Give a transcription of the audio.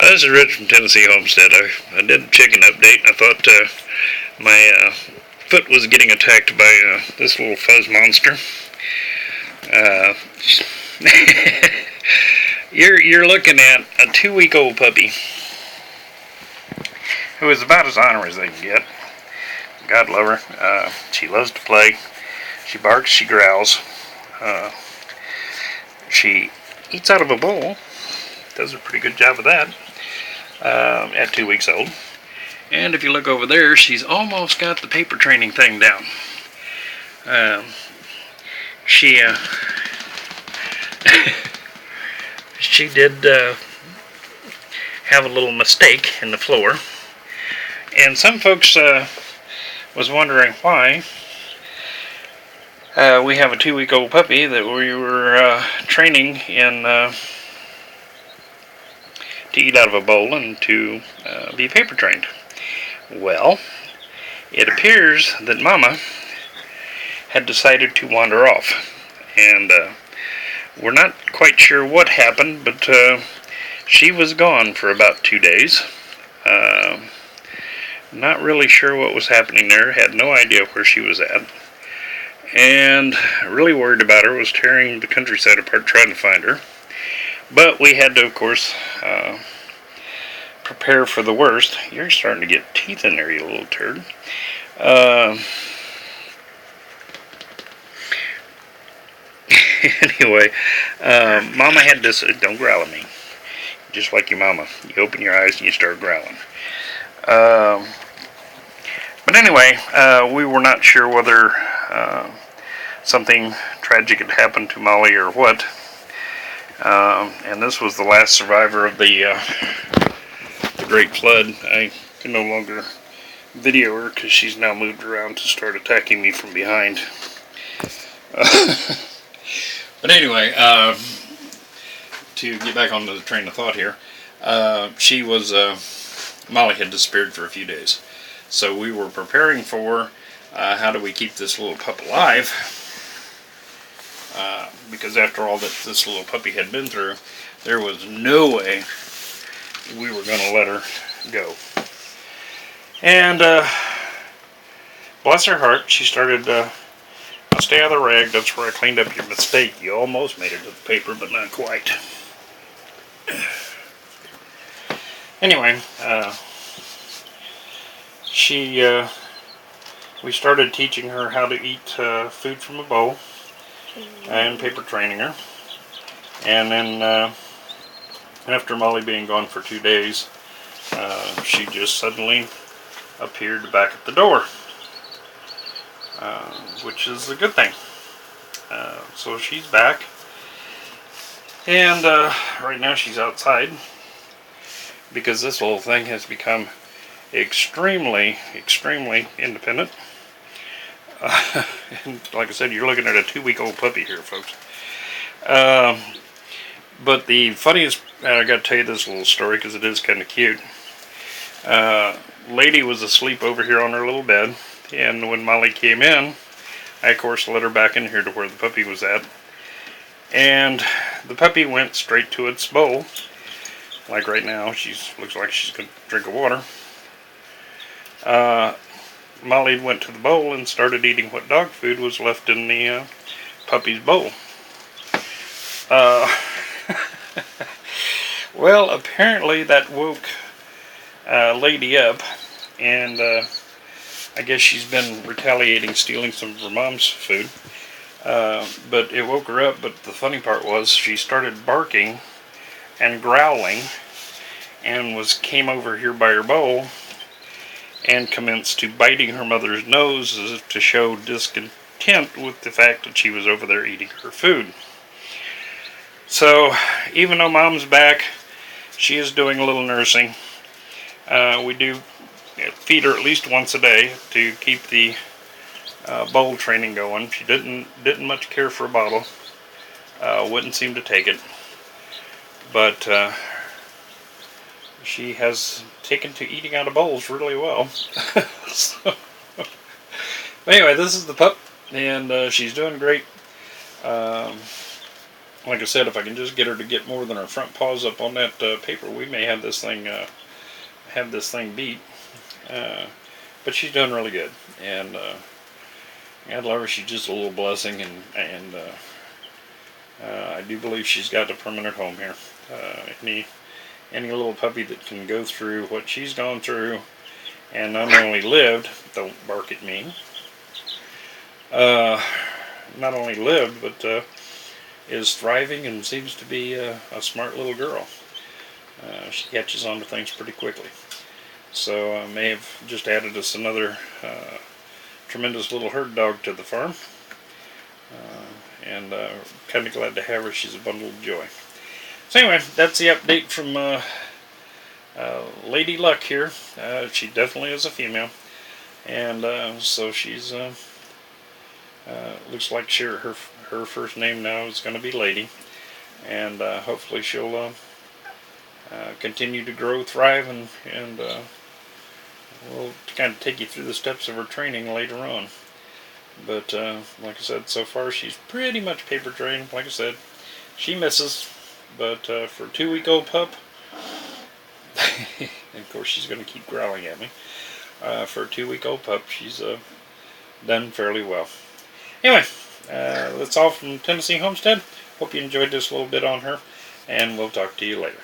This is Rich from Tennessee Homestead. I did a chicken update, and I thought my foot was getting attacked by this little fuzz monster. Uh, you're looking at a 2-week-old puppy who is about as honor as they can get. God love her. She loves to play. She barks. She growls. She eats out of a bowl. Does a pretty good job of that. At 2 weeks old. And if you look over there, she's almost got the paper training thing down. She she did have a little mistake in the floor, and some folks was wondering why we have a 2-week-old puppy that we were training in to eat out of a bowl and to be paper trained. Well, it appears that Mama had decided to wander off, and we're not quite sure what happened, but she was gone for about 2 days. Not really sure what was happening there, had no idea where she was at, and really worried about her, was tearing the countryside apart trying to find her. But we had to, of course, prepare for the worst. You're starting to get teeth in there, you little turd. Anyway, Mama had this. Don't growl at me. Just like your mama. You open your eyes and you start growling. But anyway, we were not sure whether something tragic had happened to Molly or what. And this was the last survivor of the Great Flood. I can no longer video her because she's now moved around to start attacking me from behind. But anyway, to get back onto the train of thought here, Molly had disappeared for a few days. So we were preparing for how do we keep this little pup alive, because after all that this little puppy had been through, there was no way we were going to let her go. And bless her heart, she started, I'll stay out of the rag, that's where I cleaned up your mistake. You almost made it to the paper, but not quite. Anyway, we started teaching her how to eat food from a bowl and paper training her. And then after Molly being gone for 2 days, she just suddenly appeared back at the door, which is a good thing. So she's back, and right now she's outside because this little thing has become extremely independent. And like I said, you're looking at a 2-week-old puppy here, folks. But the funniest, I got to tell you this little story because it is kind of cute. Lady was asleep over here on her little bed, and when Molly came in, I of course let her back in here to where the puppy was at, and the puppy went straight to its bowl. Like right now, looks like she's going to drink of water. Molly went to the bowl and started eating what dog food was left in the puppy's bowl. Well, apparently that woke Lady up, and I guess she's been retaliating, stealing some of her mom's food. But it woke her up, but the funny part was she started barking and growling and came over here by her bowl and commenced to biting her mother's nose as if to show discontent with the fact that she was over there eating her food. So even though Mom's back, she is doing a little nursing. We do feed her at least once a day to keep the bowl training going. She didn't much care for a bottle. Wouldn't seem to take it. But she has taken to eating out of bowls really well. So, anyway, this is the pup, and she's doing great. like I said, if I can just get her to get more than her front paws up on that paper, we may have this thing beat. Uh, but she's done really good, and God love her, she's just a little blessing, and I do believe she's got a permanent home here. Any little puppy that can go through what she's gone through, and not only lived, don't bark at me. Not only lived, but is thriving and seems to be a smart little girl. She catches on to things pretty quickly. So I may have just added us another tremendous little herd dog to the farm. And kind of glad to have her. She's a bundle of joy. So anyway, that's the update from Lady Luck here. She definitely is a female. And so she's, looks like her first name now is going to be Lady. And hopefully she'll continue to grow, thrive, and we'll kind of take you through the steps of her training later on. But like I said, so far she's pretty much paper trained. Like I said, she misses, but for a 2-week-old pup, and of course she's going to keep growling at me. For a 2-week-old pup, she's done fairly well. Anyway, that's all from Tennessee Homestead. Hope you enjoyed this little bit on her, and we'll talk to you later.